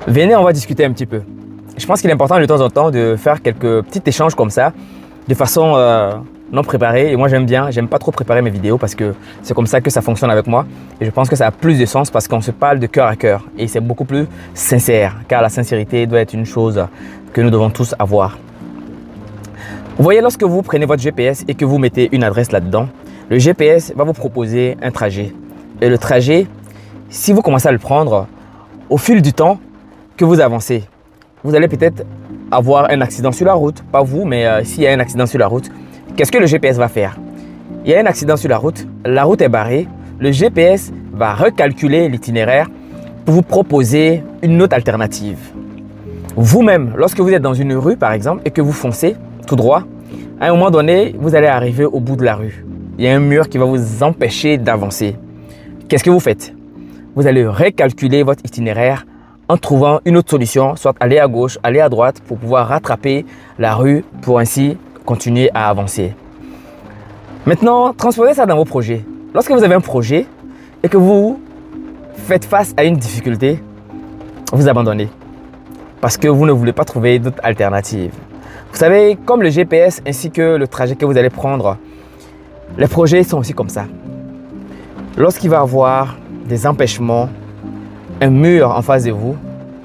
Venez, on va discuter un petit peu. Je pense qu'il est important de temps en temps de faire quelques petits échanges comme ça, de façon non préparée. Et moi, j'aime pas trop préparer mes vidéos parce que c'est comme ça que ça fonctionne avec moi. Et je pense que ça a plus de sens parce qu'on se parle de cœur à cœur. Et c'est beaucoup plus sincère, car la sincérité doit être une chose que nous devons tous avoir. Vous voyez, lorsque vous prenez votre GPS et que vous mettez une adresse là-dedans, le GPS va vous proposer un trajet. Et le trajet, si vous commencez à le prendre, au fil du temps que vous avancez, vous allez peut-être avoir un accident sur la route. Pas vous, mais s'il y a un accident sur la route, qu'est-ce que le GPS va faire? Il y a un accident sur la route est barrée, le GPS va recalculer l'itinéraire pour vous proposer une autre alternative. Vous-même, lorsque vous êtes dans une rue par exemple et que vous foncez tout droit, à un moment donné, vous allez arriver au bout de la rue. Il y a un mur qui va vous empêcher d'avancer. Qu'est-ce que vous faites? Vous allez recalculer votre itinéraire en trouvant une autre solution, soit aller à gauche, aller à droite pour pouvoir rattraper la rue pour ainsi continuer à avancer. Maintenant, transposez ça dans vos projets. Lorsque vous avez un projet et que vous faites face à une difficulté, vous abandonnez parce que vous ne voulez pas trouver d'autres alternatives. Vous savez, comme le GPS ainsi que le trajet que vous allez prendre, les projets sont aussi comme ça. Lorsqu'il va y avoir des empêchements, un mur en face de vous,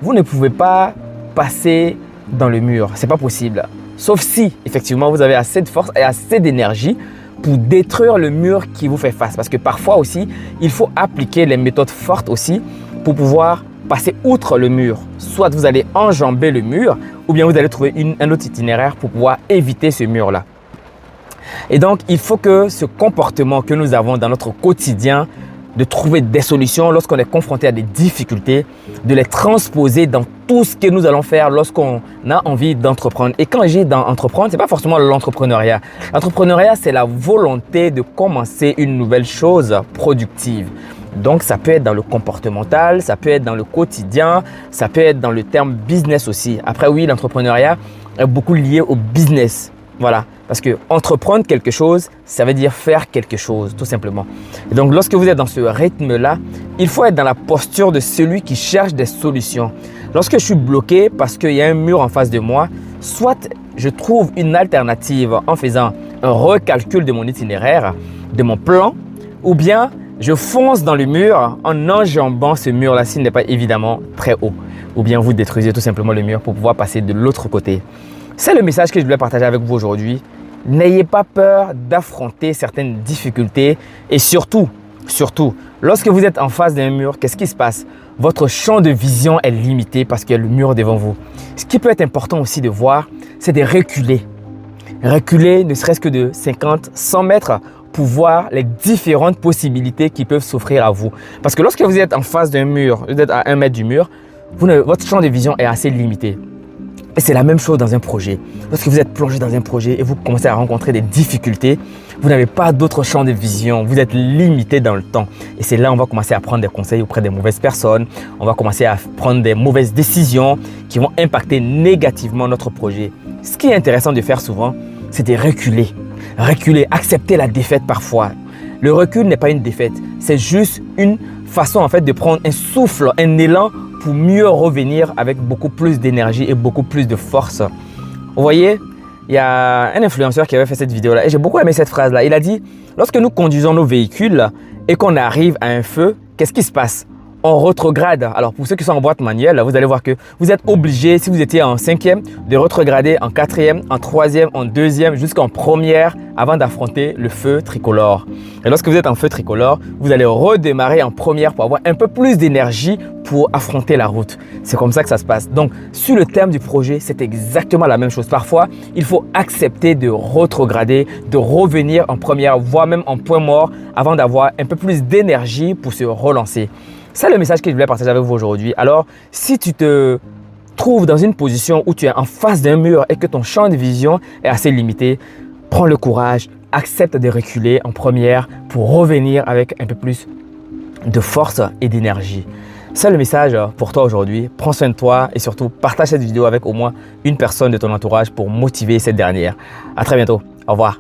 vous ne pouvez pas passer dans le mur. Ce n'est pas possible. Sauf si, effectivement, vous avez assez de force et assez d'énergie pour détruire le mur qui vous fait face. Parce que parfois aussi, il faut appliquer les méthodes fortes aussi pour pouvoir passer outre le mur. Soit vous allez enjamber le mur ou bien vous allez trouver un autre itinéraire pour pouvoir éviter ce mur-là. Et donc, il faut que ce comportement que nous avons dans notre quotidien, de trouver des solutions lorsqu'on est confronté à des difficultés, de les transposer dans tout ce que nous allons faire lorsqu'on a envie d'entreprendre. Et quand j'ai d'entreprendre, ce n'est pas forcément l'entrepreneuriat. L'entrepreneuriat, c'est la volonté de commencer une nouvelle chose productive. Donc, ça peut être dans le comportemental, ça peut être dans le quotidien, ça peut être dans le terme business aussi. Après, oui, l'entrepreneuriat est beaucoup lié au business. Voilà, parce que entreprendre quelque chose, ça veut dire faire quelque chose, tout simplement. Et donc, lorsque vous êtes dans ce rythme-là, il faut être dans la posture de celui qui cherche des solutions. Lorsque je suis bloqué parce qu'il y a un mur en face de moi, soit je trouve une alternative en faisant un recalcul de mon itinéraire, de mon plan, ou bien je fonce dans le mur en enjambant ce mur-là s'il n'est pas évidemment très haut. Ou bien vous détruisez tout simplement le mur pour pouvoir passer de l'autre côté. C'est le message que je voulais partager avec vous aujourd'hui. N'ayez pas peur d'affronter certaines difficultés et surtout, lorsque vous êtes en face d'un mur, qu'est-ce qui se passe? Votre champ de vision est limité parce qu'il y a le mur devant vous. Ce qui peut être important aussi de voir, c'est de reculer. Reculer ne serait-ce que de 50, 100 mètres pour voir les différentes possibilités qui peuvent s'offrir à vous. Parce que lorsque vous êtes en face d'un mur, vous êtes à 1 mètre du mur, votre champ de vision est assez limité. Et c'est la même chose dans un projet. Lorsque vous êtes plongé dans un projet et vous commencez à rencontrer des difficultés, vous n'avez pas d'autre champ de vision. Vous êtes limité dans le temps. Et c'est là où on va commencer à prendre des conseils auprès des mauvaises personnes. On va commencer à prendre des mauvaises décisions qui vont impacter négativement notre projet. Ce qui est intéressant de faire souvent, c'est de reculer. Reculer, accepter la défaite parfois. Le recul n'est pas une défaite. C'est juste une façon en fait de prendre un souffle, un élan pour mieux revenir avec beaucoup plus d'énergie et beaucoup plus de force. Vous voyez, il y a un influenceur qui avait fait cette vidéo-là et j'ai beaucoup aimé cette phrase-là. Il a dit, lorsque nous conduisons nos véhicules et qu'on arrive à un feu, qu'est-ce qui se passe? On rétrograde. Alors pour ceux qui sont en boîte manuelle, vous allez voir que vous êtes obligé, si vous étiez en 5e, de rétrograder en 4e, en 3e, en 2e, jusqu'en première avant d'affronter le feu tricolore. Et lorsque vous êtes en feu tricolore, vous allez redémarrer en première pour avoir un peu plus d'énergie pour affronter la route. C'est comme ça que ça se passe. Donc sur le thème du projet, c'est exactement la même chose. Parfois, il faut accepter de rétrograder, de revenir en première, voire même en point mort avant d'avoir un peu plus d'énergie pour se relancer. C'est le message que je voulais partager avec vous aujourd'hui. Alors, si tu te trouves dans une position où tu es en face d'un mur et que ton champ de vision est assez limité, prends le courage, accepte de reculer en première pour revenir avec un peu plus de force et d'énergie. C'est le message pour toi aujourd'hui. Prends soin de toi et surtout partage cette vidéo avec au moins une personne de ton entourage pour motiver cette dernière. À très bientôt. Au revoir.